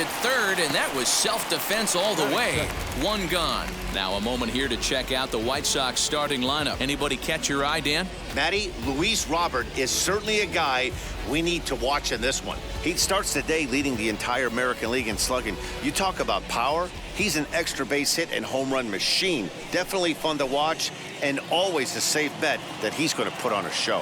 at third, and that was self-defense all the way. One gone. Now a moment here to check out the White Sox starting lineup. Anybody catch your eye, Dan? Matty, Luis Robert is certainly a guy we need to watch in this one. He starts the day leading the entire American League in slugging. You talk about power. He's an extra base hit and home run machine. Definitely fun to watch, and always a safe bet that he's going to put on a show.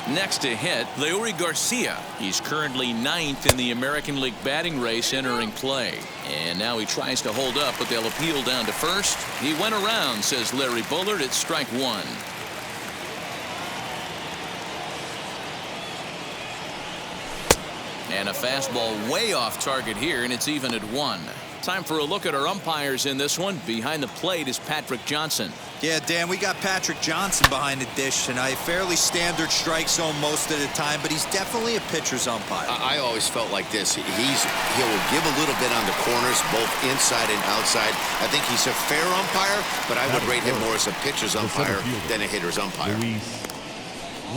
Next to hit, Leury Garcia. He's currently 9th in the American League batting race entering play. And now he tries to hold up, but they'll appeal down to first. He went around, says Larry Bullard. It's strike one. And a fastball way off target here, and it's even at one. Time for a look at our umpires in this one. Behind the plate is Patrick Johnson. Yeah, Dan, we got Patrick Johnson behind the dish, and a fairly standard strike zone most of the time, but he's definitely a pitcher's umpire. I always felt like this. He'll give a little bit on the corners, both inside and outside. I think he's a fair umpire, but I would rate him more as a pitcher's umpire than a hitter's umpire.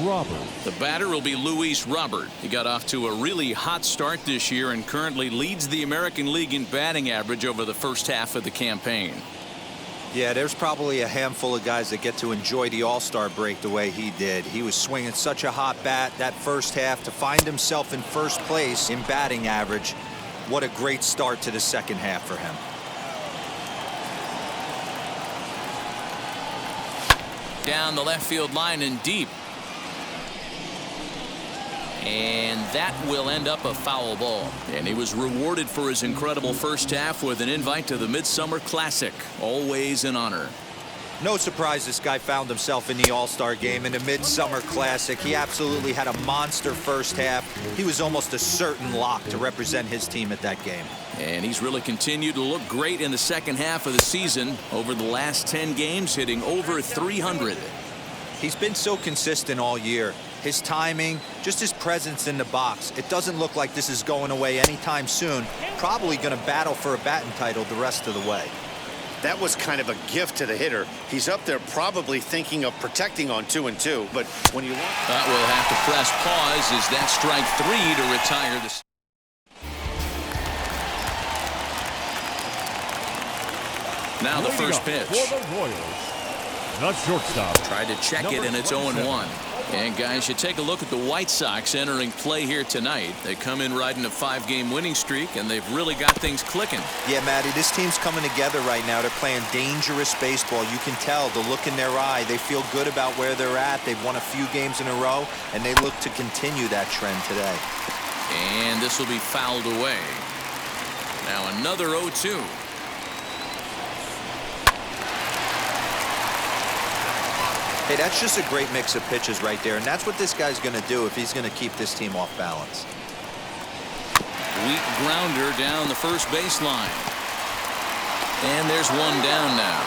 Robert. The batter will be Luis Robert. He got off to a really hot start this year and currently leads the American League in batting average over the first half of the campaign. Yeah, there's probably a handful of guys that get to enjoy the All-Star break the way he did. He was swinging such a hot bat that first half to find himself in first place in batting average. What a great start to the second half for him. Down the left field line and deep. And that will end up a foul ball. And he was rewarded for his incredible first half with an invite to the Midsummer Classic. Always an honor. No surprise this guy found himself in the All-Star game in the Midsummer Classic. He absolutely had a monster first half. He was almost a certain lock to represent his team at that game. And he's really continued to look great in the second half of the season. Over the last 10 games, hitting over 300. He's been so consistent all year. His timing, just his presence in the box. It doesn't look like this is going away anytime soon. Probably going to battle for a batting title the rest of the way. That was kind of a gift to the hitter. He's up there probably thinking of protecting on 2-2. But when you want... That will have to press pause as that strike three to retire the... Now the first pitch. For the Royals, the shortstop. Tried to check it, and it's 0-1. And guys, you take a look at the White Sox entering play here tonight. They come in riding a 5-game winning streak, and they've really got things clicking. Yeah, Matty, this team's coming together right now. They're playing dangerous baseball. You can tell the look in their eye. They feel good about where they're at. They've won a few games in a row, and they look to continue that trend today. And this will be fouled away. Now another 0-2. Hey, that's just a great mix of pitches right there, and that's what this guy's going to do if he's going to keep this team off balance. Weak grounder down the first baseline. And there's one down now.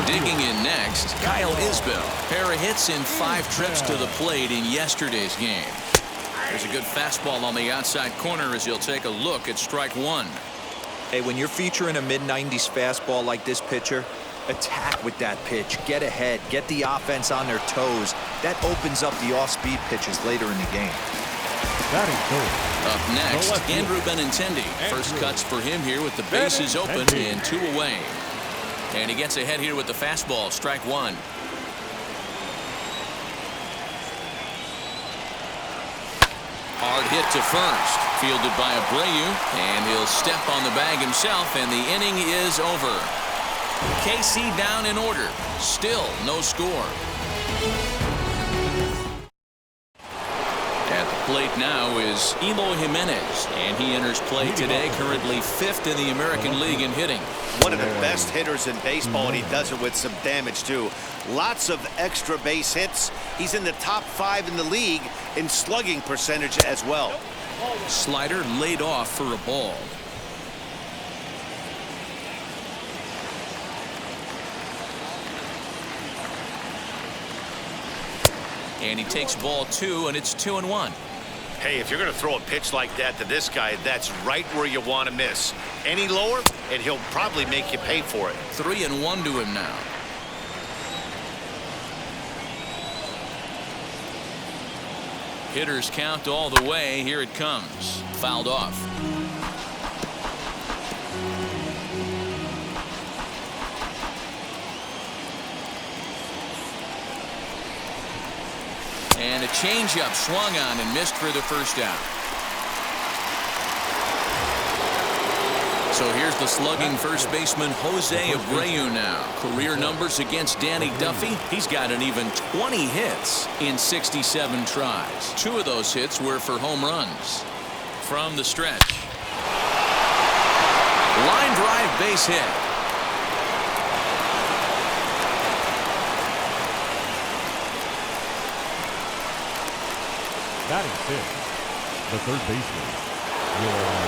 Digging in next, Kyle Isbell. Pair of hits in 5 trips to the plate in yesterday's game. There's a good fastball on the outside corner as you'll take a look at strike one. Hey, when you're featuring a mid-90s fastball like this pitcher, attack with that pitch. Get ahead. Get the offense on their toes. That opens up the off-speed pitches later in the game. Up next, Andrew Benintendi. First cuts for him here with the bases open and 2 away. And he gets ahead here with the fastball. Strike one. Hard hit to first. Fielded by Abreu, and he'll step on the bag himself, and the inning is over. KC down in order. Still no score. At the plate now is Eloy Jimenez, and he enters play today, currently 5th in the American League in hitting. One of the best hitters in baseball, and he does it with some damage, too. Lots of extra base hits. He's in the top 5 in the league in slugging percentage as well. Slider laid off for a ball. And he takes ball 2, and it's 2-1. Hey, if you're going to throw a pitch like that to this guy, that's right where you want to miss. Any lower, and he'll probably make you pay for it. 3-1 to him now. Hitters count all the way. Here it comes. Fouled off. And a changeup swung on and missed for the first out. So here's the slugging first baseman Jose Abreu now. Career numbers against Danny Duffy. He's got an even 20 hits in 67 tries. 2 of those hits were for home runs. From the stretch. Line drive base hit. Batting fifth, the third baseman.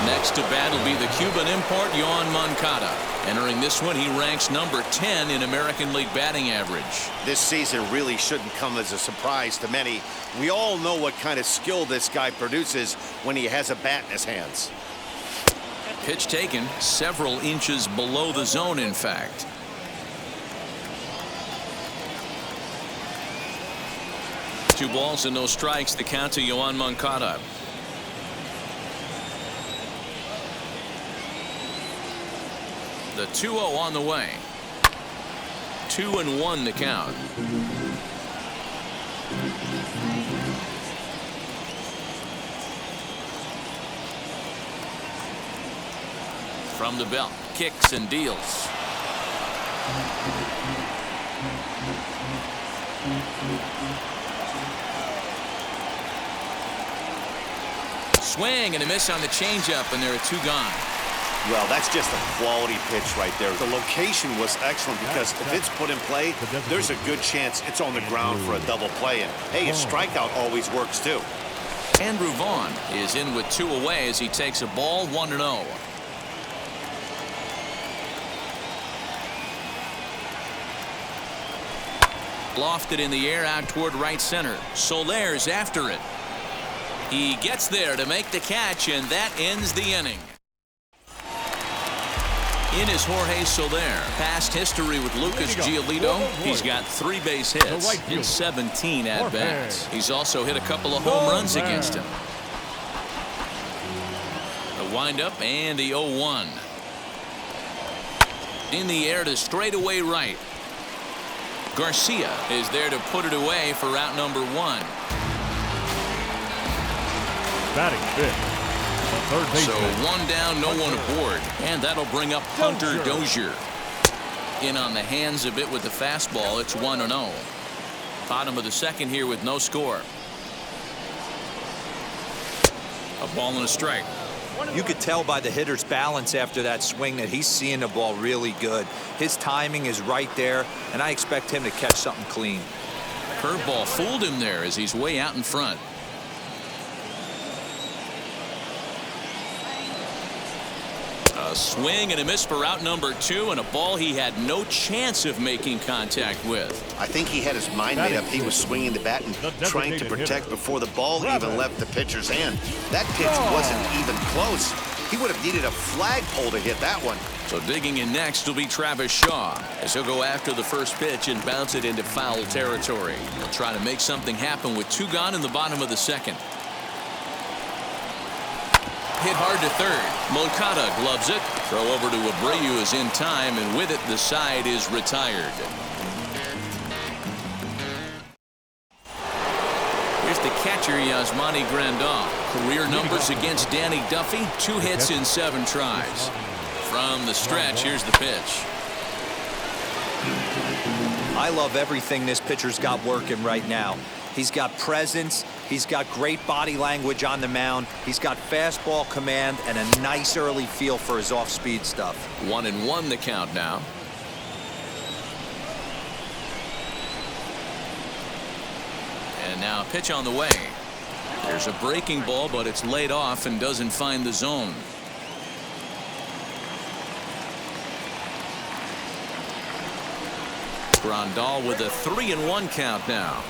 Next to bat will be the Cuban import Yoan Moncada. Entering this one, he ranks number 10 in American League batting average. This season really shouldn't come as a surprise to many. We all know what kind of skill this guy produces when he has a bat in his hands. Pitch taken several inches below the zone, in fact. Two balls and no strikes. The count to Yoan Moncada. The 2-0 on the way. 2-1 the count. From the belt, kicks and deals. Swing and a miss on the changeup, and there are 2 gone. Well, that's just a quality pitch right there. The location was excellent because if it's put in play, there's a good chance it's on the ground for a double play. And, hey, a strikeout always works, too. Andrew Vaughn is in with 2 away as he takes a ball 1-0. Lofted in the air out toward right center. Soler's after it. He gets there to make the catch, and that ends the inning. In is Jorge Soler. Past history with Lucas Giolito. He's got 3 base hits in 17 at-bats. He's also hit a couple of home runs against him. The windup and the 0-1. In the air to straightaway right. Garcia is there to put it away for out number 1. Batting fifth. So 1 down, no one aboard, and that'll bring up Hunter Dozier. In on the hands a bit with the fastball. It's 1-0. Bottom of the second here with no score. A ball and a strike. You could tell by the hitter's balance after that swing that he's seeing the ball really good. His timing is right there, and I expect him to catch something clean. Curveball fooled him there as he's way out in front. A swing and a miss for out number 2, and a ball he had no chance of making contact with. I think he had his mind made up. He was swinging the bat and trying to protect before the ball even left the pitcher's hand. That pitch wasn't even close. He would have needed a flagpole to hit that one. So digging in next will be Travis Shaw as he'll go after the first pitch and bounce it into foul territory. He'll try to make something happen with 2 gone in the bottom of the second. Hit hard to third. Moncada gloves it. Throw over to Abreu is in time, and with it the side is retired. Here's the catcher Yasmani Grandal. Career numbers against Danny Duffy. 2 hits in 7 tries. From the stretch, here's the pitch. I love everything this pitcher's got working right now. He's got presence. He's got great body language on the mound. He's got fastball command and a nice early feel for his off-speed stuff. 1-1 the count now. And now a pitch on the way. There's a breaking ball, but it's laid off and doesn't find the zone. Grandal with a 3-1 count now.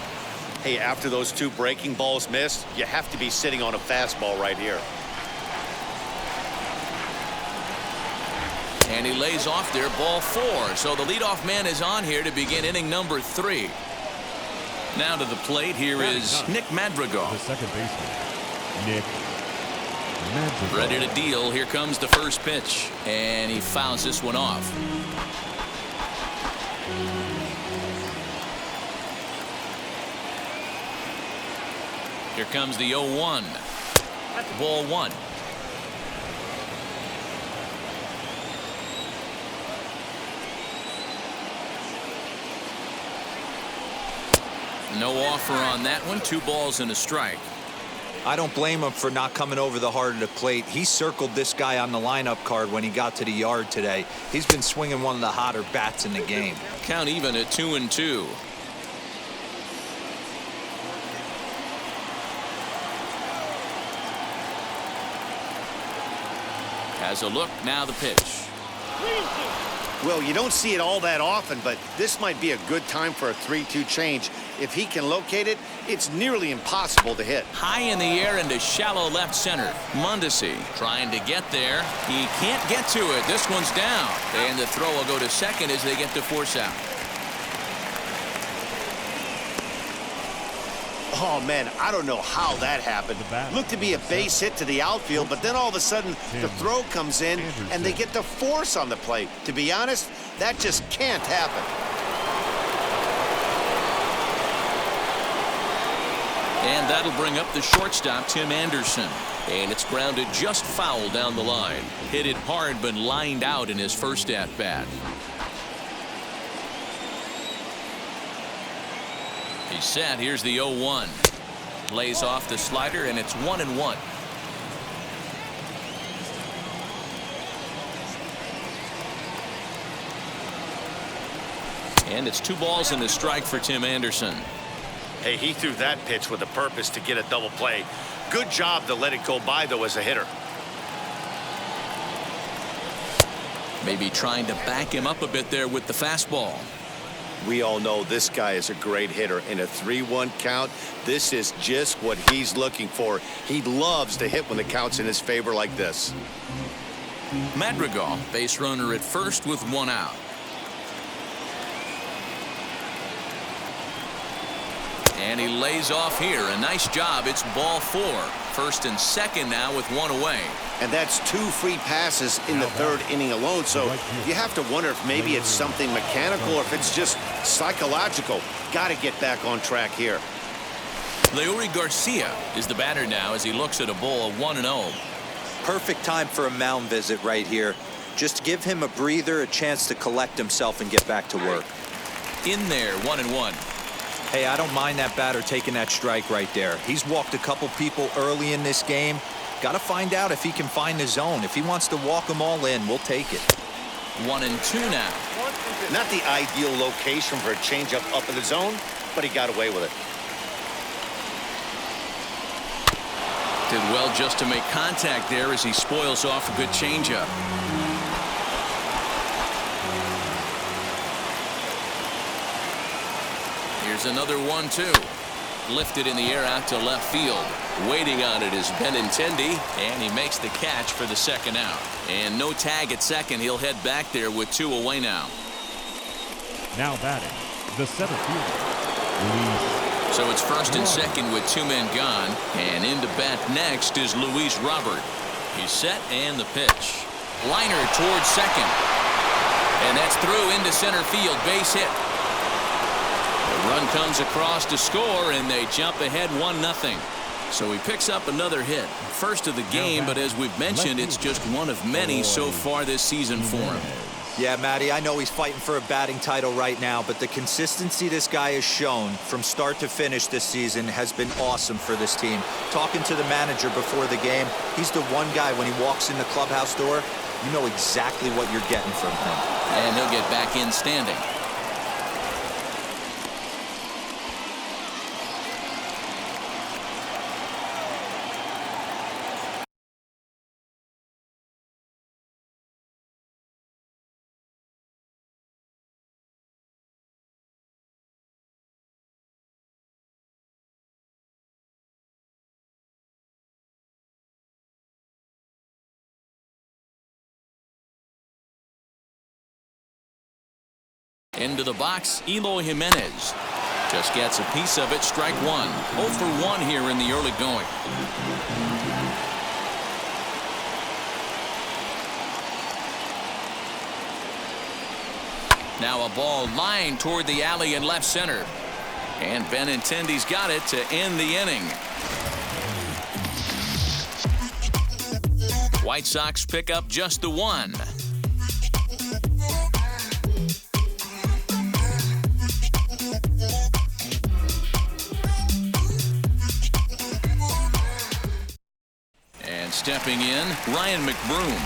Hey, after those 2 breaking balls missed, you have to be sitting on a fastball right here. And he lays off there, ball 4. So the leadoff man is on here to begin inning number 3. Now to the plate, here is Nick Madrigal. The second baseman, Nick Madrigal. Ready to deal. Here comes the first pitch. And he fouls this one off. Here comes the 0-1. Ball one. No offer on that one. 2 balls and a strike. I don't blame him for not coming over the heart of the plate. He circled this guy on the lineup card when he got to the yard today. He's been swinging one of the hotter bats in the game. Count even at 2-2. Has a look. Now the pitch. Well, you don't see it all that often, but this might be a good time for a 3-2 change. If he can locate it, it's nearly impossible to hit. High in the air into shallow left center. Mondesi trying to get there. He can't get to it. This one's down. And the throw will go to second as they get to force out. Oh, man, I don't know how that happened. Looked to be a base hit to the outfield, but then all of a sudden the throw comes in and they get the force on the plate. To be honest, that just can't happen. And that'll bring up the shortstop, Tim Anderson. And it's grounded just foul down the line. Hit it hard, but lined out in his first at-bat. He's set. Here's the 0-1. Lays off the slider, and it's 1-1. And it's 2 balls and a strike for Tim Anderson. Hey, he threw that pitch with a purpose to get a double play. Good job to let it go by, though, as a hitter. Maybe trying to back him up a bit there with the fastball. We all know this guy is a great hitter. In a 3-1 count, this is just what he's looking for. He loves to hit when the count's in his favor like this. Madrigal, base runner at first with 1 out. And he lays off here. A nice job. It's ball 4. First and second now with 1 away. And that's 2 free passes in the 3rd inning alone. So you have to wonder if maybe it's something mechanical or if it's just psychological. Got to get back on track here. Leury Garcia is the batter now as he looks at a ball 1-0. Perfect time for a mound visit right here. Just give him a breather, a chance to collect himself and get back to work. In there, 1-1. Hey, I don't mind that batter taking that strike right there. He's walked a couple people early in this game. Got to find out if he can find the zone. If he wants to walk them all in, we'll take it. 1-2 now. Not the ideal location for a changeup up in the zone, but he got away with it. Did well just to make contact there as he spoils off a good changeup. Here's another 1-2. Lifted in the air out to left field. Waiting on it is Benintendi, and he makes the catch for the second out. And no tag at second. He'll head back there with 2 away now. Now batting, the center fielder, Luis. So it's first and second with 2 men gone. And in to bat next is Luis Robert. He's set and the pitch. Liner towards second. And that's through into center field. Base hit. The run comes across to score, and they jump ahead 1-0. So he picks up another hit. First of the game, but as we've mentioned, it's just one of many so far this season for him. Yeah, Matty, I know he's fighting for a batting title right now, but the consistency this guy has shown from start to finish this season has been awesome for this team. Talking to the manager before the game, he's the one guy when he walks in the clubhouse door, you know exactly what you're getting from him. And he'll get back in standing. Into the box, Eloy Jimenez. Just gets a piece of it. Strike one. 0 for 1 here in the early going. Now a ball lined toward the alley in left center. And Benintendi's got it to end the inning. White Sox pick up just the one. And stepping in, Ryan McBroom.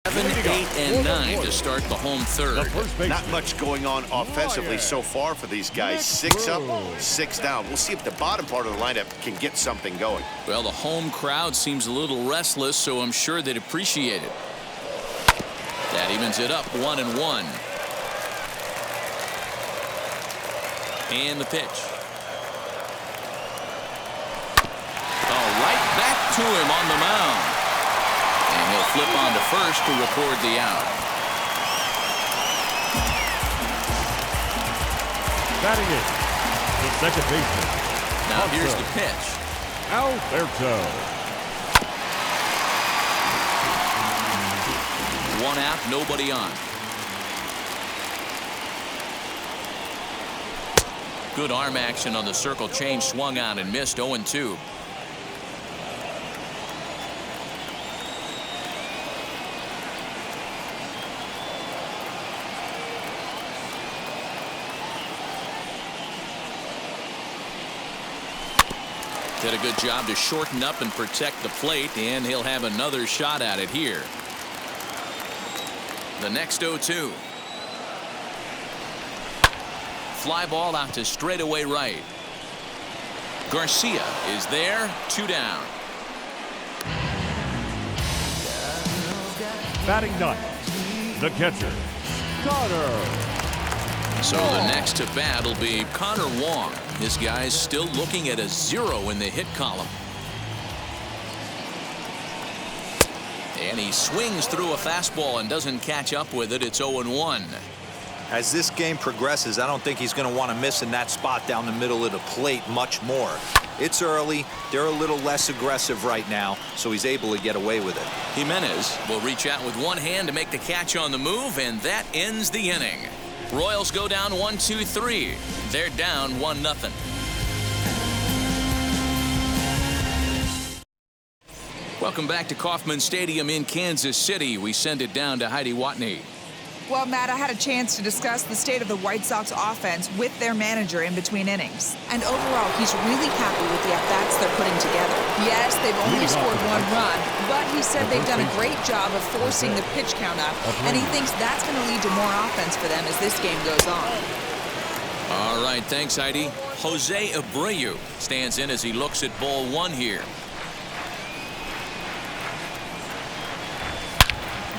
Seven, 8, and 9 to start the home third. Not much going on offensively so far for these guys. 6 up, 6 down. We'll see if the bottom part of the lineup can get something going. Well, the home crowd seems a little restless, so I'm sure they'd appreciate it. That evens it up 1-1. And the pitch. Oh, right back to him on the mound. And he'll flip on to first to record the out. Batting it, the second baseman. Now here's the pitch. Alberto. 1 out, nobody on. Good arm action on the circle change, swung on and missed. 0-2. Did a good job to shorten up and protect the plate, and he'll have another shot at it here. The next 0-2. Fly ball out to straightaway right. Garcia is there, 2 down. Batting ninth, the catcher, Connor. So the next to bat will be Connor Wong. This guy's still looking at a 0 in the hit column. And he swings through a fastball and doesn't catch up with it. It's 0-1. As this game progresses, I don't think he's going to want to miss in that spot down the middle of the plate much more. It's early. They're a little less aggressive right now, so he's able to get away with it. Jimenez will reach out with one hand to make the catch on the move, and that ends the inning. Royals go down 1-2-3. They're down 1-0. Welcome back to Kauffman Stadium in Kansas City. We send it down to Heidi Watney. Well, Matt, I had a chance to discuss the state of the White Sox offense with their manager in between innings. And overall, he's really happy with the at-bats they're putting together. Yes, they've only scored 1 run, but he said they've done a great job of forcing the pitch count up, and he thinks that's going to lead to more offense for them as this game goes on. All right, thanks, Heidi. Jose Abreu stands in as he looks at ball 1 here.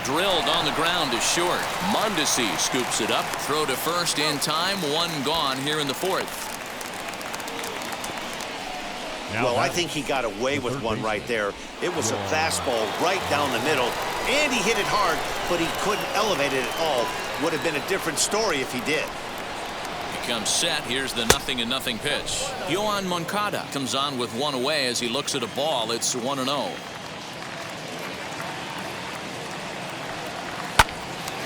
Drilled on the ground to short. Mondesi scoops it up. Throw to first in time. 1 gone here in the 4th. Well, I think he got away with one right there. It was a fastball right down the middle, and he hit it hard, but he couldn't elevate it at all. Would have been a different story if he did. Becomes set. Here's the 0-0 pitch. Yohan Moncada comes on with 1 away as he looks at a ball. It's 1-0.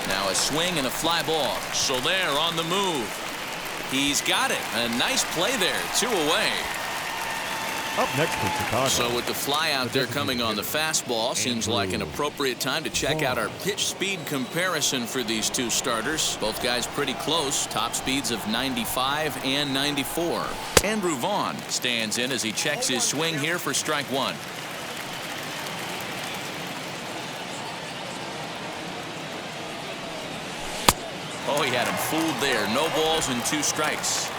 Now a swing and a fly ball. Soler on the move. He's got it. A nice play there. 2 away. Up next for Chicago. So with the fly out there coming on the fastball, seems like an appropriate time to check out our pitch speed comparison for these 2 starters. Both guys pretty close. Top speeds of 95 and 94. Andrew Vaughn stands in as he checks his swing here for strike 1. Oh, he had him fooled there. No balls and 2 strikes.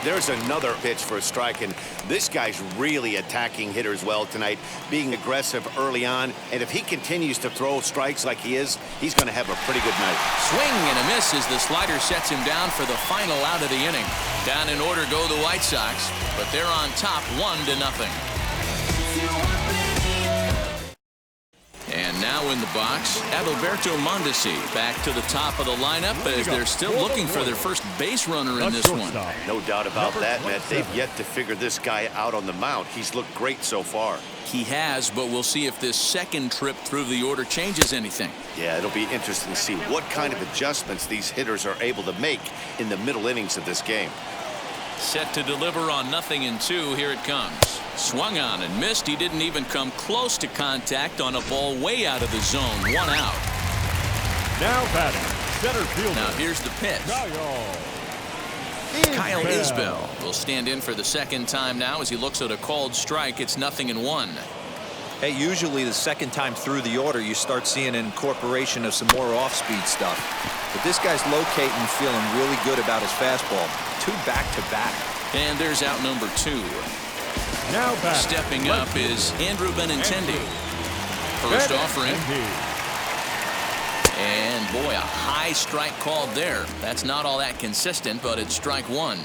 There's another pitch for a strike, and this guy's really attacking hitters well tonight, being aggressive early on. And if he continues to throw strikes like he is, he's going to have a pretty good night. Swing and a miss as the slider sets him down for the final out of the inning. Down in order go the White Sox, but they're on top 1-0. And now in the box, Adalberto Mondesi back to the top of the lineup as they're still looking for their first base runner in this one. No doubt about that, Matt. They've yet to figure this guy out on the mound. He's looked great so far. He has, but we'll see if this second trip through the order changes anything. Yeah, it'll be interesting to see what kind of adjustments these hitters are able to make in the middle innings of this game. Set to deliver on 0-2. Here it comes. Swung on and missed. He didn't even come close to contact on a ball way out of the zone. 1 out. Now batting, center fielder. Now here's the pitch. Kyle Isbell will stand in for the second time now as he looks at a called strike. It's 0-1. Hey, usually the second time through the order, you start seeing an incorporation of some more off-speed stuff. But this guy's locating, feeling really good about his fastball. 2 back-to-back. And there's out number 2. Now back. Stepping up is Andrew Benintendi. First offering. And boy, a high strike called there. That's not all that consistent, but it's strike 1.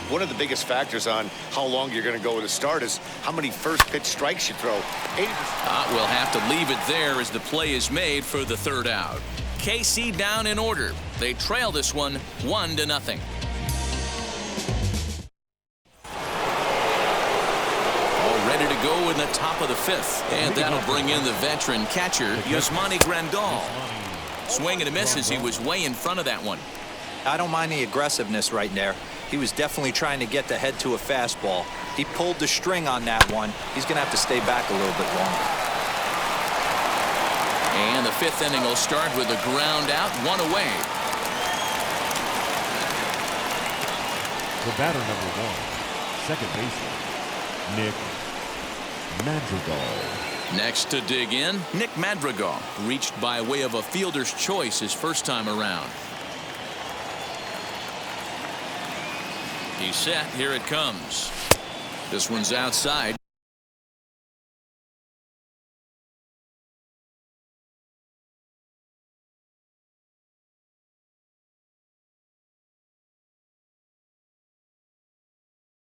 One of the biggest factors on how long you're going to go with a start is how many first pitch strikes you throw. 80%. We'll have to leave it there as the play is made for the 3rd out. KC down in order. They trail this one 1-0. Ready to go in the top of the 5th. And that'll bring in the veteran catcher, Yasmani Grandal. Swing and a miss as he was way in front of that one. I don't mind the aggressiveness right there. He was definitely trying to get the head to a fastball. He pulled the string on that one. He's going to have to stay back a little bit longer. And the 5th inning will start with a ground out, 1 away. The batter number 1, second baseman, Nick Madrigal. Next to dig in, Nick Madrigal, reached by way of a fielder's choice his first time around. He's set. Here it comes. This one's outside.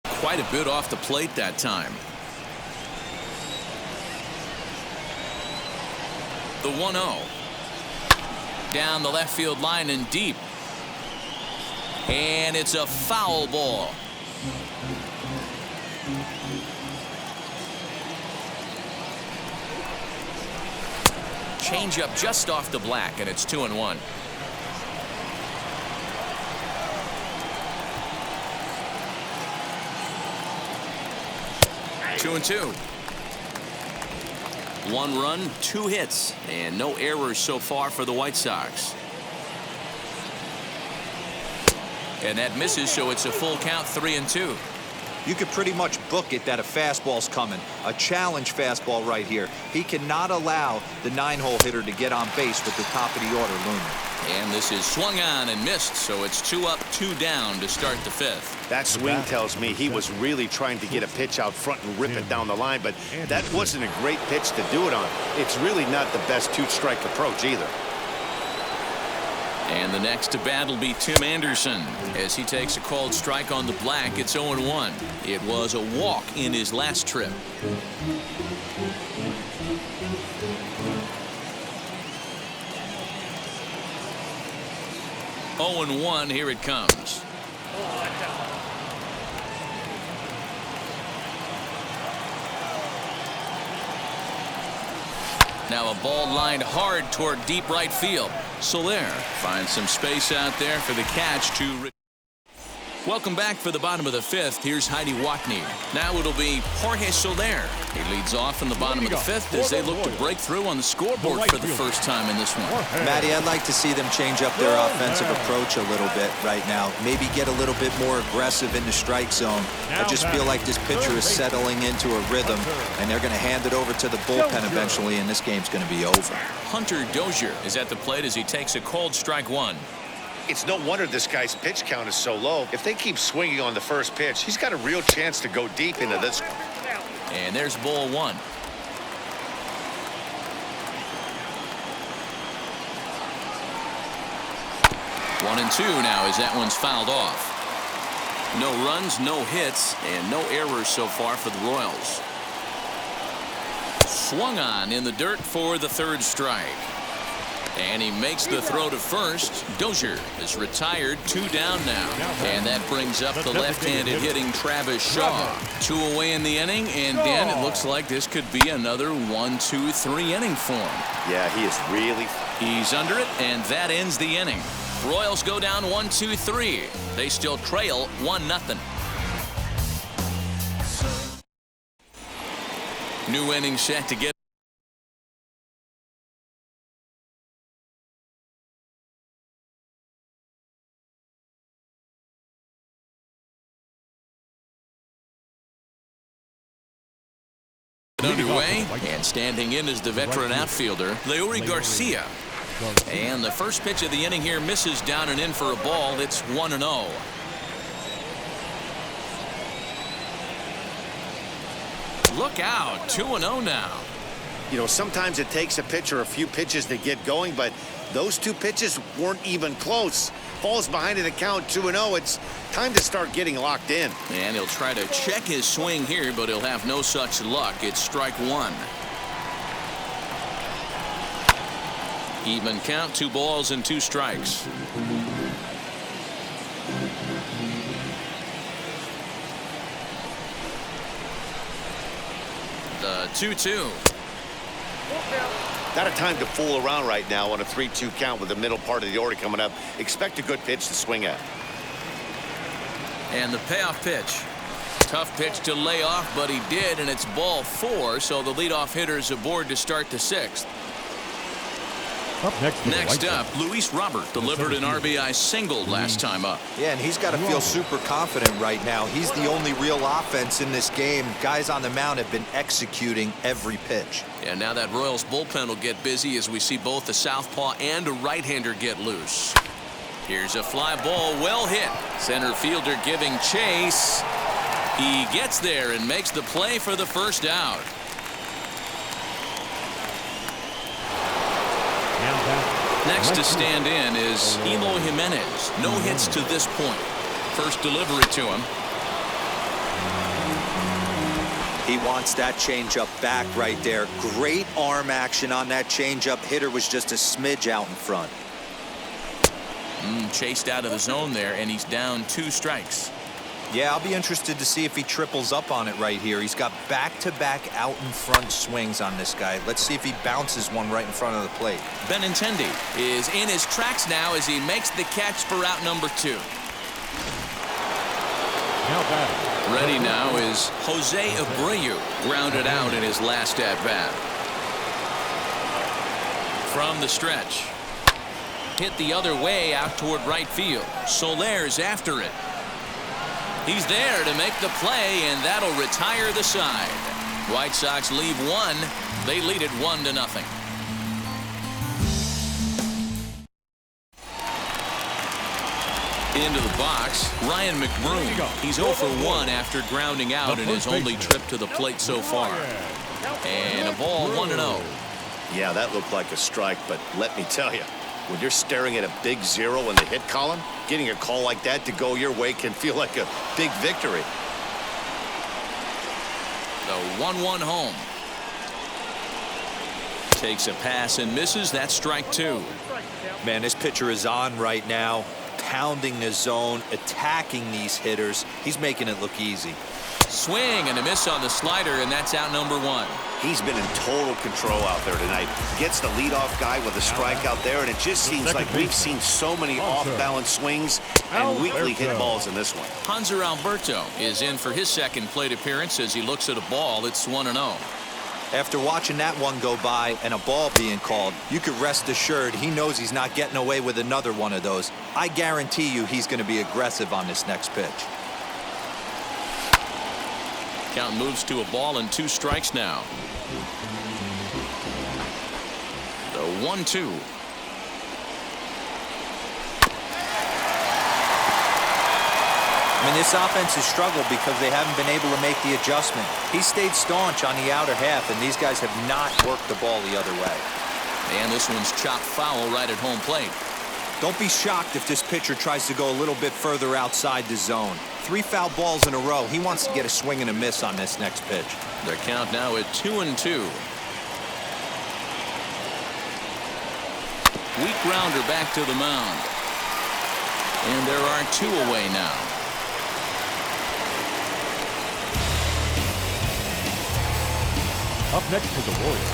Quite a bit off the plate that time. The 1-0. Down the left field line and deep. And it's a foul ball. Change up just off the black, and it's 2-1. Two and two. 1 run, 2 hits, and no errors so far for the White Sox. And that misses, so it's a full count, 3-2. You could pretty much book it that a fastball's coming. A challenge fastball right here. He cannot allow the 9-hole hitter to get on base with the top of the order looming. And this is swung on and missed, so it's 2 up, 2 down to start the 5th. That swing tells me he was really trying to get a pitch out front and rip it down the line, but that wasn't a great pitch to do it on. It's really not the best 2-strike approach either. And the next to bat will be Tim Anderson as he takes a called strike on the black. It's 0-1. It was a walk in his last trip. 0-1. Here it comes. Now a ball lined hard toward deep right field. Soler finds some space out there for the catch to. Welcome back for the bottom of the 5th. Here's Heidi Watney. Now it'll be Jorge Soler. He leads off in the bottom of the 5th as they look to break through on the scoreboard for the first time in this one. Matty, I'd like to see them change up their offensive approach a little bit right now. Maybe get a little bit more aggressive in the strike zone. I just feel like this pitcher is settling into a rhythm, and they're going to hand it over to the bullpen eventually, and this game's going to be over. Hunter Dozier is at the plate as he takes a called strike 1. It's no wonder this guy's pitch count is so low. If they keep swinging on the first pitch, he's got a real chance to go deep into this. And there's ball 1. One and 2 now as that one's fouled off. No runs, no hits, and no errors so far for the Royals. Swung on in the dirt for the 3rd strike. And he makes the throw to first. Dozier is retired, 2 down now. And that brings up the left-handed hitting Travis Shaw. 2 away in the inning, and Dan, it looks like this could be another 1-2-3 inning for him. Yeah, he is really. He's under it, and that ends the inning. Royals go down 1-2-3. They still trail 1-0. New inning set to get. Underway, and standing in is the veteran outfielder Leury Garcia. And the first pitch of the inning here misses down and in for a ball. It's 1-0. Look out, 2-0 now. You know, sometimes it takes a pitcher a few pitches to get going, but those 2 pitches weren't even close. Falls behind in the count, 2-0. It's time to start getting locked in. And he'll try to check his swing here, but he'll have no such luck. It's strike 1. Even count, 2 balls and 2 strikes. The 2-2. Not a time to fool around right now on a 3-2 count with the middle part of the order coming up. Expect a good pitch to swing at. And the payoff pitch. Tough pitch to lay off, but he did, and it's ball 4, so the leadoff hitter is aboard to start the 6th. Up next, for the Next White up, Sox, Luis Robert delivered an RBI single last time up. Yeah, and he's got to feel super confident right now. He's the only real offense in this game. Guys on the mound have been executing every pitch. And now that Royals bullpen will get busy as we see both a southpaw and a right-hander get loose. Here's a fly ball, well hit. Center fielder giving chase. He gets there and makes the play for the first out. Next to stand in is Eloy Jimenez. No hits to this point. First delivery to him. He wants that changeup back right there. Great arm action on that changeup. Hitter was just a smidge out in front. Chased out of the zone there, and he's down 2 strikes. Yeah, I'll be interested to see if he triples up on it right here. He's got back-to-back out in front swings on this guy. Let's see if he bounces one right in front of the plate. Benintendi is in his tracks now as he makes the catch for out number 2. Now batting. Ready now is Jose Abreu, grounded out in his last at-bat. From the stretch. Hit the other way out toward right field. Soler's after it. He's there to make the play, and that'll retire the side. White Sox leave 1. They lead it 1-0. Into the box, Ryan McBroom. He's 0 for 1 after grounding out in his only trip to the plate so far. And a ball 1-0. Yeah, that looked like a strike, but let me tell you, when you're staring at a big 0 in the hit column, getting a call like that to go your way can feel like a big victory. The 1-1 home. Takes a pass and misses. That's strike 2. Man, this pitcher is on right now, pounding the zone, attacking these hitters. He's making it look easy. Swing and a miss on the slider, and that's out number 1. He's been in total control out there tonight. Gets the leadoff guy with a strike out there, and it just seems like we've seen so many off-balance swings and weakly hit balls in this one. Hanser Alberto is in for his second plate appearance as he looks at a ball. It's 1-0. After watching that one go by and a ball being called, you could rest assured he knows he's not getting away with another one of those. I guarantee you he's going to be aggressive on this next pitch. Count moves to a ball and 2 strikes now. The 1-2. I mean, this offense has struggled because they haven't been able to make the adjustment. He stayed staunch on the outer half, and these guys have not worked the ball the other way. And this one's chopped foul right at home plate. Don't be shocked if this pitcher tries to go a little bit further outside the zone. 3 foul balls in a row. He wants to get a swing and a miss on this next pitch. Their count now at 2-2. Weak grounder back to the mound. And there are 2 away now. Up next for the Royals,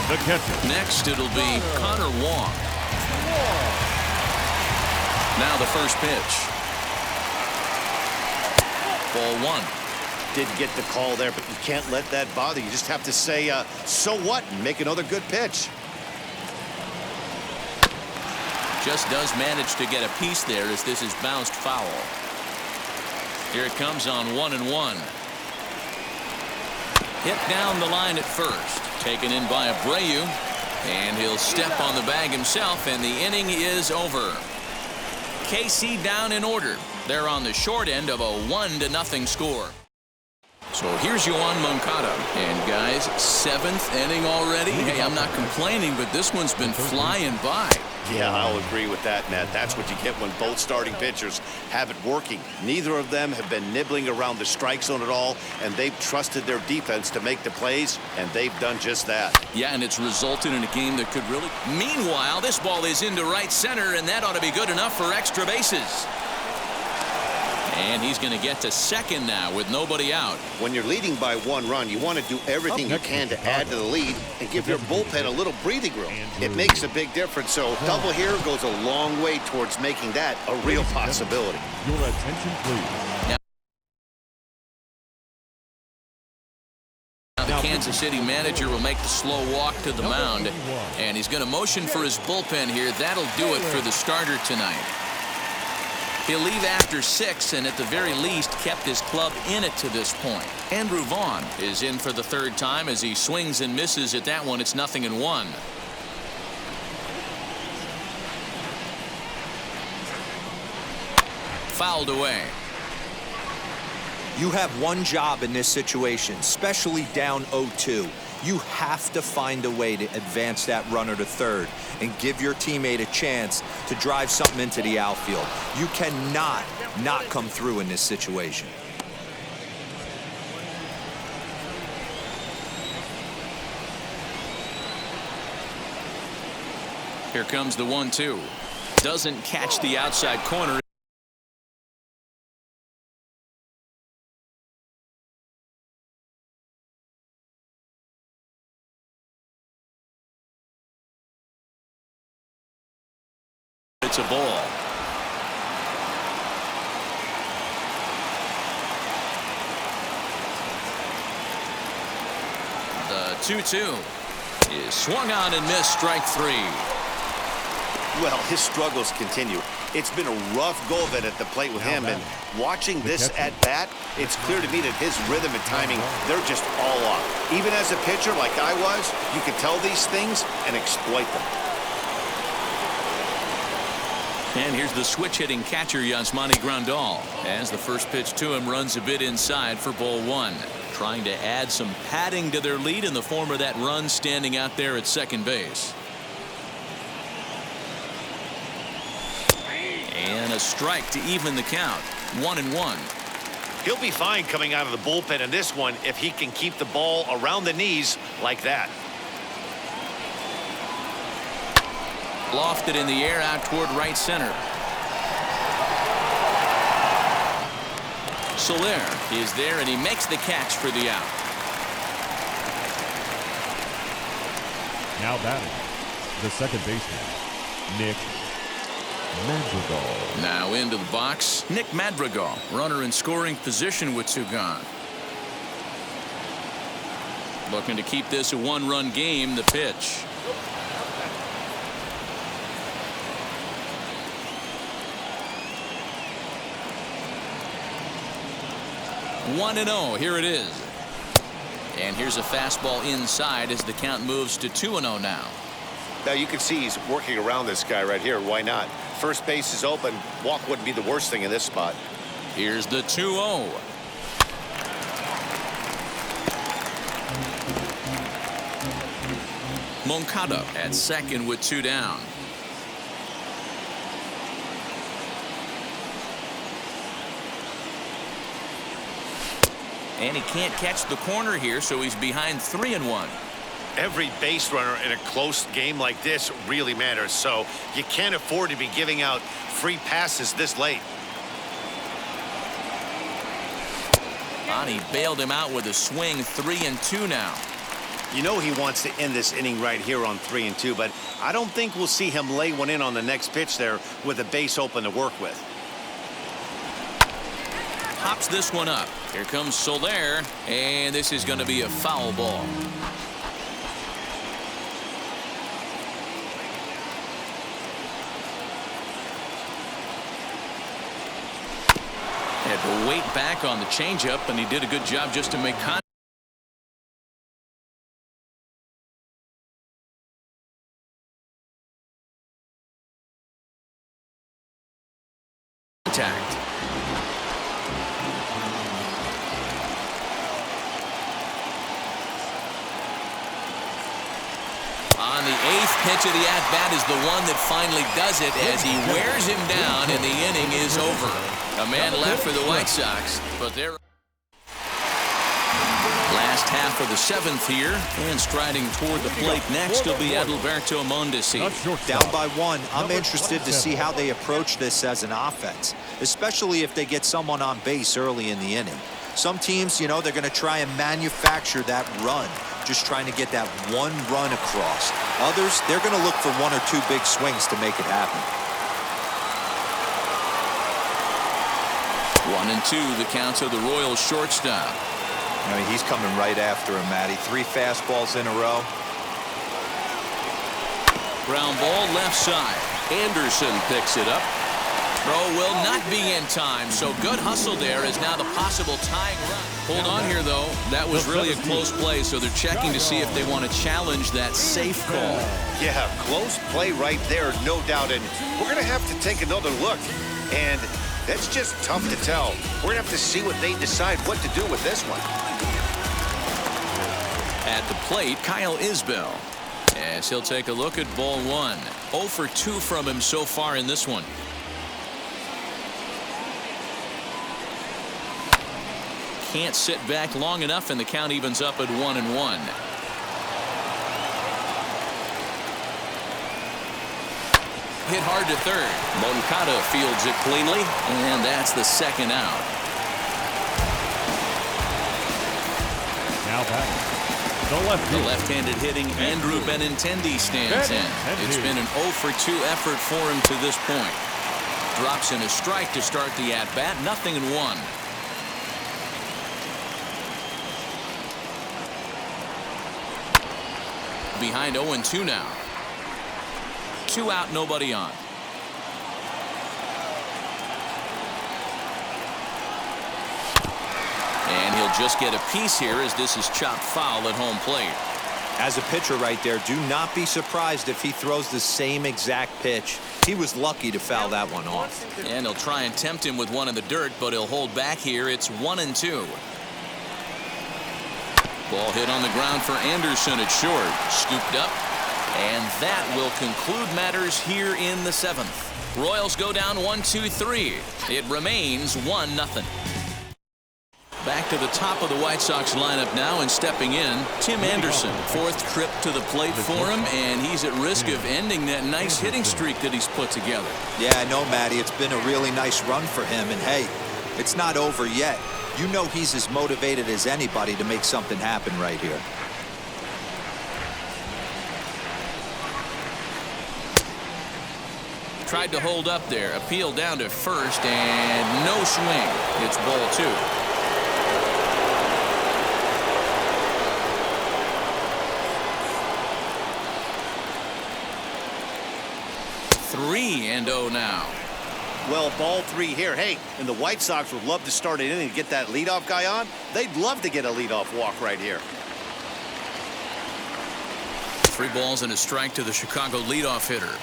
the catcher. Next it'll be Connor Wong. Now the first pitch. Ball 1. Didn't get the call there, but you can't let that bother you. Just have to say, so what, and make another good pitch. Just does manage to get a piece there as this is bounced foul. Here it comes on 1-1. Hit down the line at first. Taken in by Abreu. And he'll step on the bag himself, and the inning is over. KC down in order. They're on the short end of a 1-0 score. So here's Yoan Moncada. And guys, 7th inning already. Hey, I'm not complaining, but this one's been flying by. Yeah, I'll agree with that, Nat. That's what you get when both starting pitchers have it working. Neither of them have been nibbling around the strike zone at all, and they've trusted their defense to make the plays, and they've done just that. Yeah, and it's resulted in a game that could really... Meanwhile, this ball is into right center, and that ought to be good enough for extra bases. And he's going to get to second now with nobody out. When you're leading by 1 run, you want to do everything you can to add to the lead and give your bullpen a little breathing room. It makes a big difference, so double here goes a long way towards making that a real possibility. Your attention, please. Now the Kansas City manager will make the slow walk to the mound, and he's going to motion for his bullpen here. That'll do it for the starter tonight. He'll leave after 6 and at the very least kept his club in it to this point. Andrew Vaughn is in for the 3rd time as he swings and misses at that one. It's 0-1. Fouled away. You have one job in this situation, especially down 0-2. You have to find a way to advance that runner to 3rd and give your teammate a chance to drive something into the outfield. You cannot not come through in this situation. Here comes the 1-2. Doesn't catch the outside corner. It's a ball. The 2-2 is swung on and missed. Strike 3. Well, his struggles continue. It's been a rough go of it at the plate with him, and watching this at bat, it's clear to me that his rhythm and timing, they're just all off. Even as a pitcher like I was, you can tell these things and exploit them. And here's the switch-hitting catcher, Yasmani Grandal, as the first pitch to him runs a bit inside for ball 1. Trying to add some padding to their lead in the form of that run standing out there at second base. And a strike to even the count. 1-1. He'll be fine coming out of the bullpen in this one if he can keep the ball around the knees like that. Lofted in the air out toward right center. Soler is there, and he makes the catch for the out. Now batting, the second baseman, Nick Madrigal. Now into the box, Nick Madrigal, runner in scoring position with 2 gone. Looking to keep this a 1-run game. The pitch. One and 0. Here it is. And here's a fastball inside as the count moves to 2-0 now. Now you can see he's working around this guy right here. Why not? First base is open. Walk wouldn't be the worst thing in this spot. Here's the 2-0. Moncada at second with 2 down. And he can't catch the corner here, so he's behind 3-1. Every base runner in a close game like this really matters, so you can't afford to be giving out free passes this late. He bailed him out with a swing. 3-2 now. You know he wants to end this inning right here on 3-2, but I don't think we'll see him lay one in on the next pitch there with a base open to work with. Pops this one up. Here comes Soler, and this is going to be a foul ball. Had to wait back on the changeup, and he did a good job just to make contact. On the 8th pitch of the at-bat is the one that finally does it as he wears him down, and the inning is over. A man left for the White Sox, but they're last half of the 7th here, and striding toward the plate next will be Adalberto Mondesi. Down by 1. I'm interested to see how they approach this as an offense, especially if they get someone on base early in the inning. Some teams, you know, they're going to try and manufacture that run, just trying to get that one run across. Others, they're going to look for 1 or 2 big swings to make it happen. 1-2 the count of the Royals shortstop. I mean, he's coming right after him, Matty. 3 fastballs in a row. Ground ball left side. Anderson picks it up. Throw will not be in time, so good hustle there is now the possible tying run. Hold on here, though. That was really a close play, so they're checking to see if they want to challenge that safe call. Yeah, close play right there, no doubt. And we're going to have to take another look. And that's just tough to tell. We're going to have to see what they decide what to do with this one. At the plate, Kyle Isbell. As he'll take a look at ball 1. 0 for 2 from him so far in this one. Can't sit back long enough, and the count evens up at 1-1. Hit hard to third. Moncada fields it cleanly, and that's the second out. Now batting. The left-handed hitting Andrew Benintendi stands in. It's been an 0 for 2 effort for him to this point. Drops in a strike to start the at-bat. 0-1. Behind 0-2 now. 2 out, nobody on. And he'll just get a piece here as this is chopped foul at home plate. As a pitcher right there, do not be surprised if he throws the same exact pitch. He was lucky to foul that one off. And he'll try and tempt him with one in the dirt, but he'll hold back here. It's 1-2. Ball hit on the ground for Anderson at short. Scooped up. And that will conclude matters here in the 7th. Royals go down 1-2-3. It remains 1-0. Back to the top of the White Sox lineup now, and stepping in, Tim Anderson. 4th trip to the plate for him, and he's at risk of ending that nice hitting streak that he's put together. Yeah, I know, Matty. It's been a really nice run for him, and hey, it's not over yet. You know he's as motivated as anybody to make something happen right here. Tried to hold up there. Appeal down to first, and no swing. It's ball 2. 3-0 now. Well, ball 3 here. Hey, and the White Sox would love to start an inning and get that leadoff guy on. They'd love to get a leadoff walk right here. 3 balls and a strike to the Chicago leadoff hitter.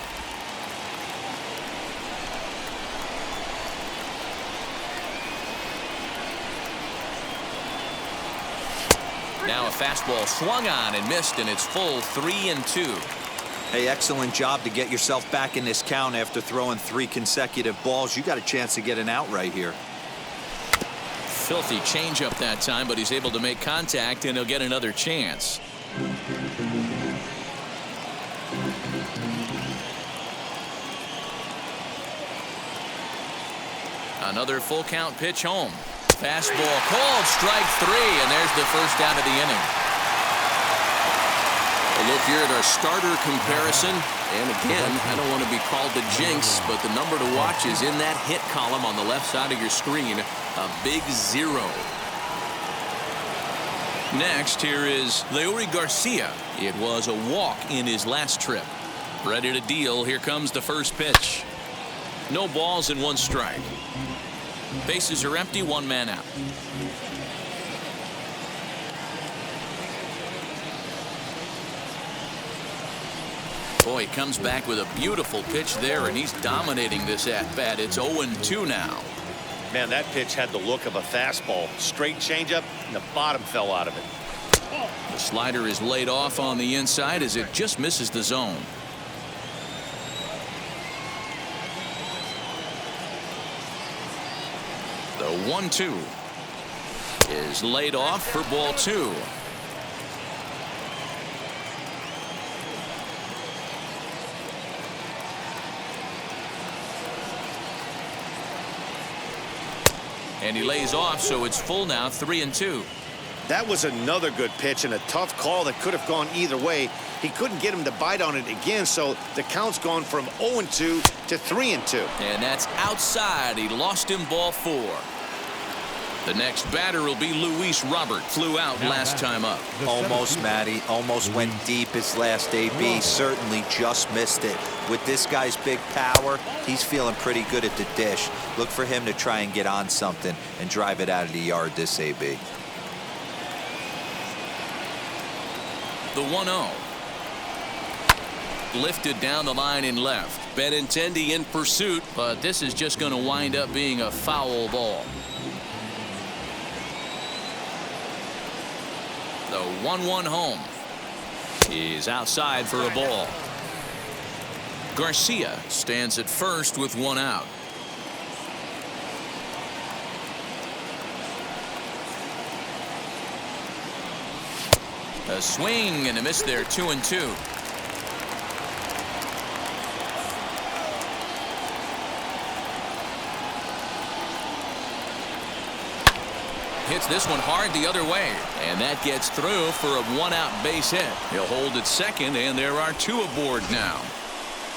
Now a fastball swung on and missed, and it's full 3-2. Hey, excellent job to get yourself back in this count after throwing 3 consecutive balls. You got a chance to get an out right here. Filthy changeup that time, but he's able to make contact, and he'll get another chance. Another full count pitch home. Fastball called, strike 3, and there's the first out of the inning. A look here at our starter comparison, and again, I don't want to be called the jinx, but the number to watch is in that hit column on the left side of your screen, a big 0. Next, here is Leury Garcia. It was a walk in his last trip. Ready to deal. Here comes the first pitch. No balls and 1 strike. Bases are empty, 1 man out. Boy, he comes back with a beautiful pitch there, and he's dominating this at-bat. It's 0-2 now. Man, that pitch had the look of a fastball. Straight changeup, and the bottom fell out of it. The slider is laid off on the inside as it just misses the zone. The 1-2 is laid off for ball 2. And he lays off, so it's full now, 3-2. That was another good pitch and a tough call that could have gone either way. He couldn't get him to bite on it again, so the count's gone from 0-2 to 3-2. And that's outside. He lost him, ball 4. The next batter will be Luis Robert. Flew out last time up. Almost, Matty. Almost went deep his last AB. Certainly just missed it. With this guy's big power, he's feeling pretty good at the dish. Look for him to try and get on something and drive it out of the yard this AB. The 1-0. Lifted down the line in left. Benintendi in pursuit, but this is just going to wind up being a foul ball. The 1-1 home. He's outside for a ball. Garcia stands at first with one out. A swing and a miss there, 2-2. Hits this one hard the other way, and that gets through for a one-out base hit. He'll hold at second, and there are two aboard now.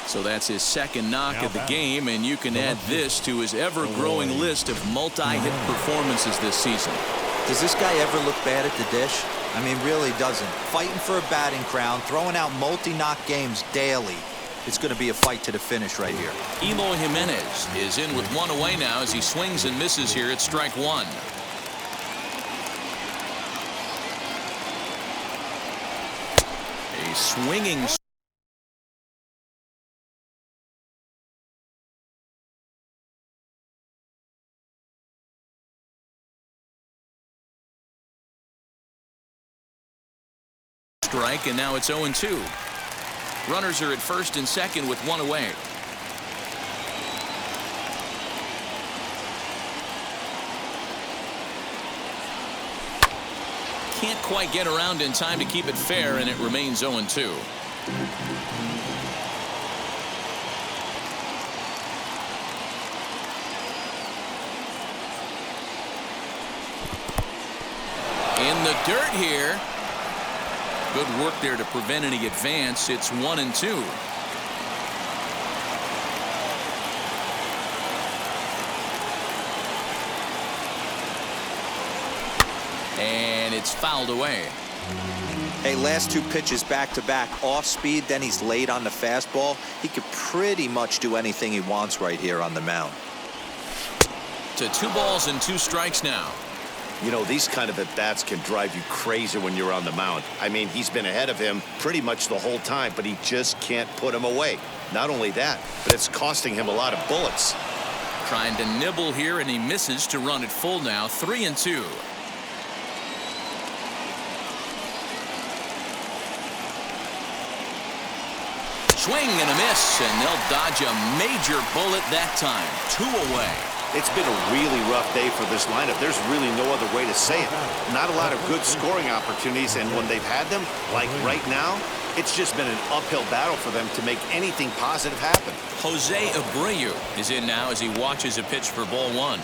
So that's his second knock of the game, and you can add this to his ever-growing list of multi-hit performances this season. Does this guy ever look bad at the dish? I mean, really doesn't. Fighting for a batting crown, throwing out multi-knock games daily. It's going to be a fight to the finish right here. Eloy Jimenez is in with one away now as he swings and misses here at strike one. A swinging strike, and now it's 0-2. Runners are at first and second with one away. Can't quite get around in time to keep it fair, and it remains 0-2. In the dirt here. Good work there to prevent any advance. It's 1-2. And it's fouled away. Hey, last two pitches back-to-back off speed, then he's late on the fastball. He could pretty much do anything he wants right here on the mound. To 2 balls and 2 strikes now. You know, these kind of at-bats can drive you crazy when you're on the mound. I mean, he's been ahead of him pretty much the whole time, but he just can't put him away. Not only that, but it's costing him a lot of bullets. Trying to nibble here, and he misses to run it full now. 3-2. Swing and a miss, and they'll dodge a major bullet that time. 2 away. It's been a really rough day for this lineup. There's really no other way to say it. Not a lot of good scoring opportunities, and when they've had them, like right now, it's just been an uphill battle for them to make anything positive happen. Jose Abreu is in now as he watches a pitch for ball 1.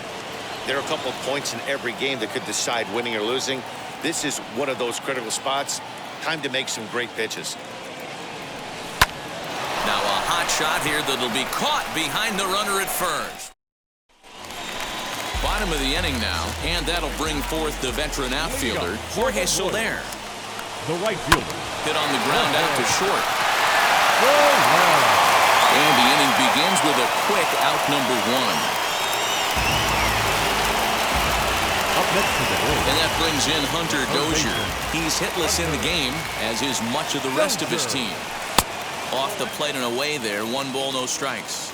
There are a couple of points in every game that could decide winning or losing. This is one of those critical spots. Time to make some great pitches. Now a hot shot here that'll be caught behind the runner at first. Bottom of the inning now, and that'll bring forth the veteran outfielder, Jorge Soler. The right fielder. Hit on the ground out to short. And the inning begins with a quick out number 1. Up next to the plate. And that brings in Hunter Dozier. He's hitless in the game, as is much of the rest of his team. Off the plate and away there, 1 ball, no strikes.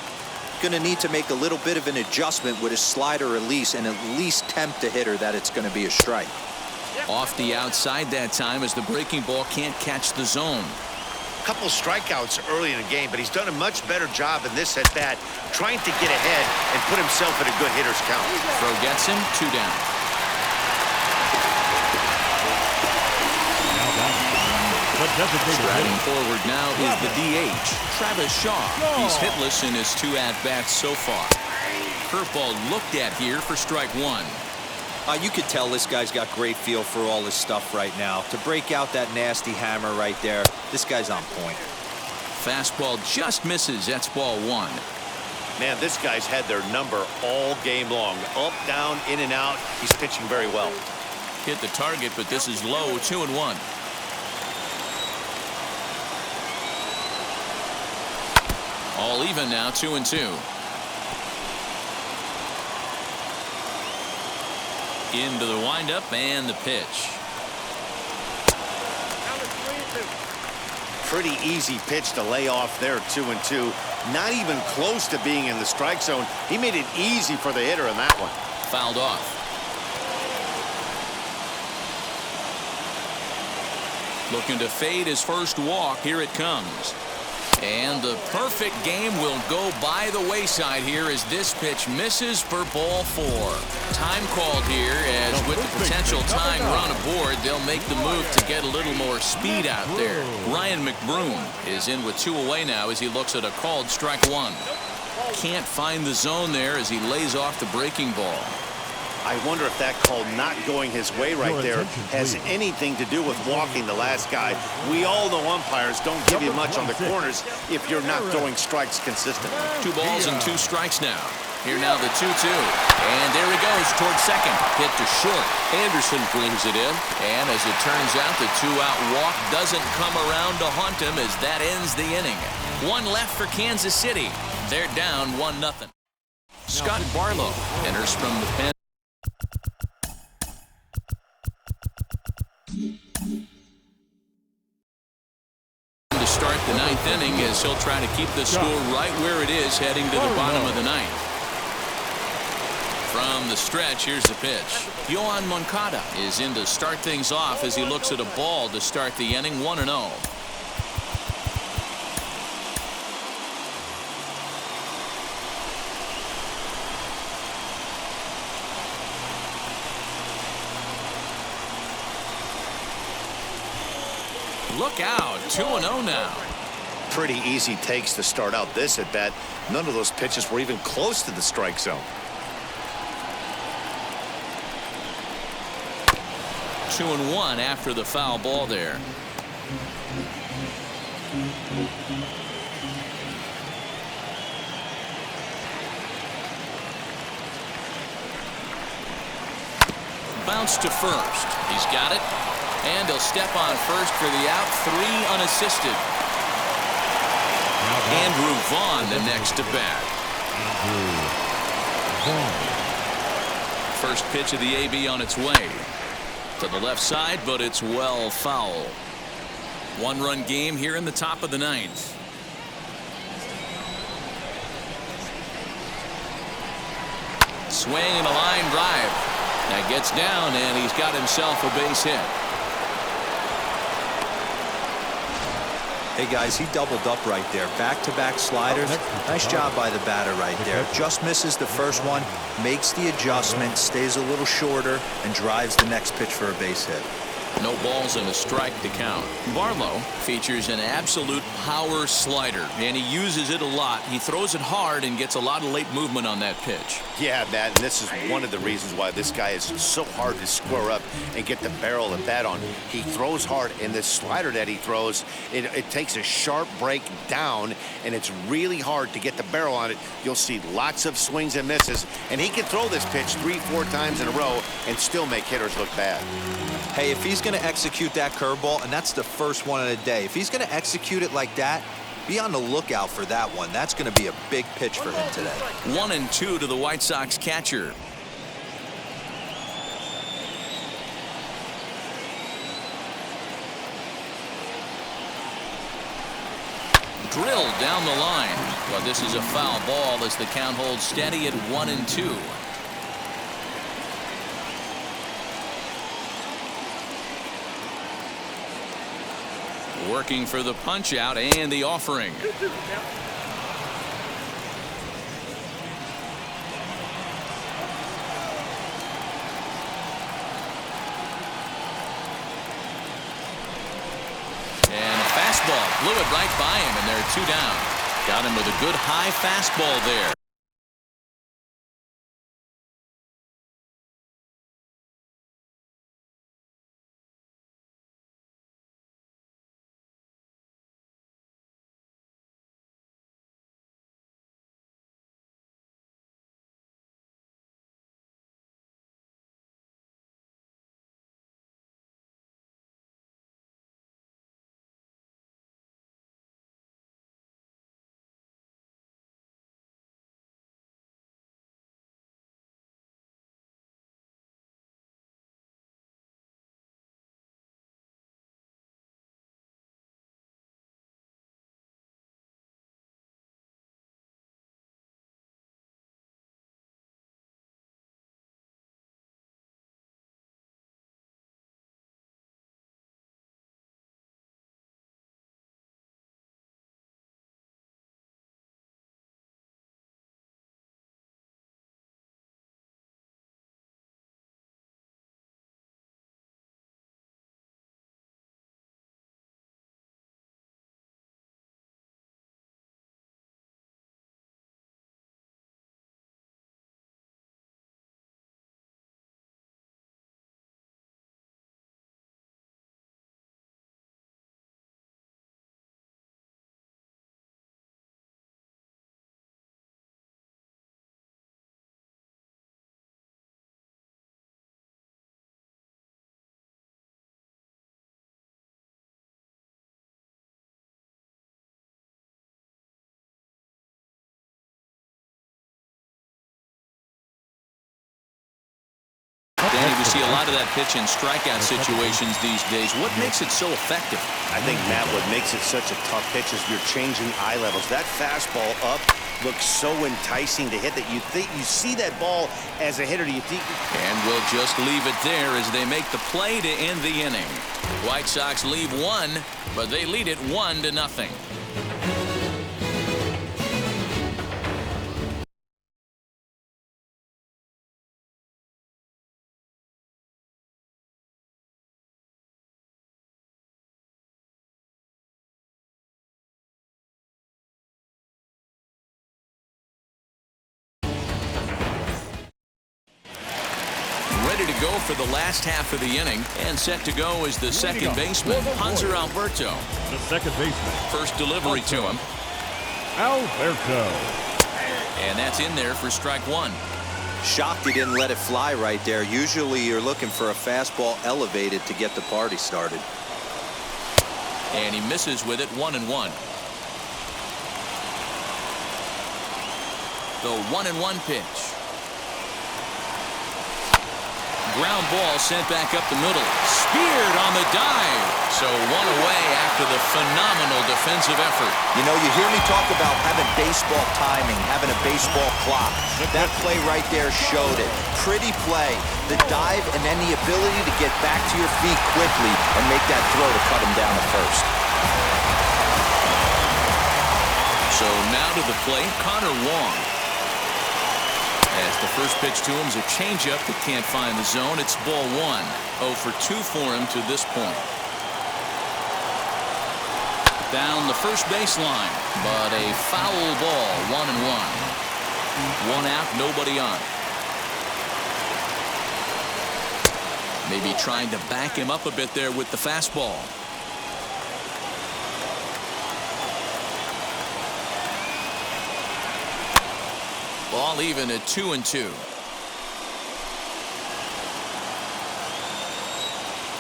Going to need to make a little bit of an adjustment with his slider release and at least tempt the hitter that it's going to be a strike. Off the outside that time as the breaking ball can't catch the zone. A couple strikeouts early in the game, but he's done a much better job in this at-bat, trying to get ahead and put himself in a good hitter's count. Throw gets him, 2 down. Striding forward now is the DH, Travis Shaw. He's hitless in his 2 at-bats so far. Curveball looked at here for strike 1. You could tell this guy's got great feel for all this stuff right now. To break out that nasty hammer right there, this guy's on point. Fastball just misses. That's ball 1. Man, this guy's had their number all game long. Up, down, in and out. He's pitching very well. Hit the target, but this is low, 2-1. All even now, 2-2. Into the windup and the pitch. Pretty easy pitch to lay off there, 2-2. Not even close to being in the strike zone. He made it easy for the hitter in that one. Fouled off. Looking to fade his first walk. Here it comes. And the perfect game will go by the wayside here as this pitch misses for ball 4. Time called here as with the potential tying run aboard, they'll make the move to get a little more speed out there. Ryan McBroom is in with 2 away now as he looks at a called strike 1. Can't find the zone there as he lays off the breaking ball. I wonder if that call not going his way right there has anything to do with walking the last guy. We all know umpires don't give you much on the corners if you're not throwing strikes consistently. 2 balls and 2 strikes now. Here now the 2-2. And there he goes towards second. Hit to short. Anderson brings it in. And as it turns out, the 2-out walk doesn't come around to haunt him as that ends the inning. 1 left for Kansas City. They're down 1-0. Scott Barlow enters from the pen. To start the 9th inning as he'll try to keep the score right where it is heading to the bottom of the 9th. From the stretch, here's the pitch. Yohan Moncada is in to start things off as he looks at a ball to start the inning, 1-0. Look out, 2-0 now. Pretty easy takes to start out this at bat. None of those pitches were even close to the strike zone. 2-1 after the foul ball there. Bounce to first. He's got it. And he'll step on first for the out. 3 unassisted. Andrew Vaughn the next to bat. First pitch of the AB on its way. To the left side, but it's well foul. 1-run game here in the top of the 9th. Swing and a line drive. That gets down, and he's got himself a base hit. Hey guys, he doubled up right there. Back-to-back sliders. Nice job by the batter right there. Just misses the first one, makes the adjustment, stays a little shorter, and drives the next pitch for a base hit. No balls and a strike to count. Barlow features an absolute power slider, and he uses it a lot. He throws it hard and gets a lot of late movement on that pitch. Yeah, Matt, and this is one of the reasons why this guy is so hard to square up and get the barrel of that on. He throws hard, and this slider that he throws, it takes a sharp break down, and it's really hard to get the barrel on it. You'll see lots of swings and misses, and he can throw this pitch 3-4 times in a row and still make hitters look bad. Hey, if he's going to execute that curveball, and that's the first one of the day, if he's going to execute it like that, be on the lookout for that one. That's going to be a big pitch for him today. 1-2 to the White Sox catcher. Drilled down the line. But this is a foul ball as the count holds steady at 1-2. Working for the punch out and the offering. And a fastball blew it right by him, and they're 2 down. Got him with a good high fastball there. see a lot of that pitch in strikeout situations these days. What makes it so effective? I think, Matt, what makes it such a tough pitch is you're changing eye levels. That fastball up looks so enticing to hit that you think you see that ball as a hitter. Do you think? And we'll just leave it there as they make the play to end the inning. White Sox leave one, but they lead it 1-0. Ready to go for the last half of the inning, and set to go is the second baseman, Hanser Alberto. The second baseman. First delivery to him. Alberto. And that's in there for strike one. Shocked he didn't let it fly right there. Usually you're looking for a fastball elevated to get the party started. And he misses with it, 1-1. The 1-1 pitch. Ground ball sent back up the middle. Speared on the dive. So one away after the phenomenal defensive effort. You know, you hear me talk about having baseball timing, having a baseball clock. That play right there showed it. Pretty play. The dive and then the ability to get back to your feet quickly and make that throw to cut him down to first. So now to the plate, Connor Wong. As the first pitch to him is a changeup that can't find the zone. It's ball one. 0 for 2 for him to this point. Down the first baseline, but a foul ball. 1-1. 1 out, nobody on. Maybe trying to back him up a bit there with the fastball. Ball even at 2-2.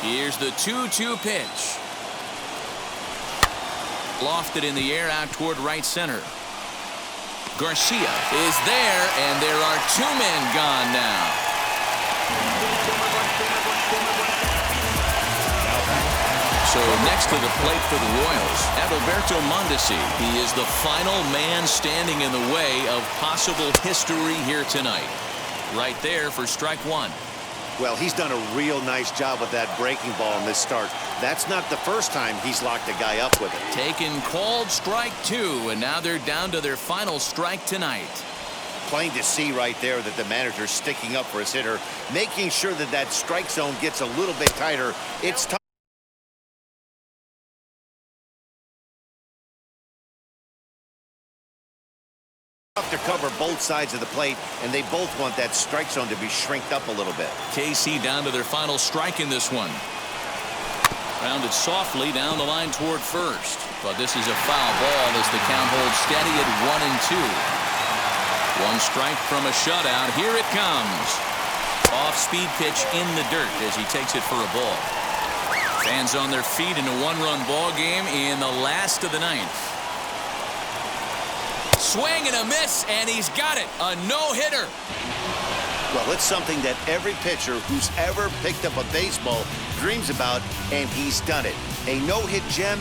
Here's the 2-2 pitch. Lofted in the air out toward right center. Garcia is there, and there are 2 men gone now. So next to the plate for the Royals, Adalberto Mondesi. He is the final man standing in the way of possible history here tonight. Right there for strike one. Well, he's done a real nice job with that breaking ball in this start. That's not the first time he's locked a guy up with it. Taken called strike two, and now they're down to their final strike tonight. Plain to see right there that the manager's sticking up for his hitter, making sure that that strike zone gets a little bit tighter. It's tough to cover both sides of the plate, and they both want that strike zone to be shrinked up a little bit. KC down to their final strike in this one. Rounded softly down the line toward first, but this is a foul ball as the count holds steady at 1-2. 1 strike from a shutout. Here it comes. Off-speed pitch in the dirt as he takes it for a ball. Fans on their feet in a 1-run ball game in the last of the 9th. Swing and a miss, and he's got it. A no-hitter. Well, it's something that every pitcher who's ever picked up a baseball dreams about, and he's done it. A no-hit gem.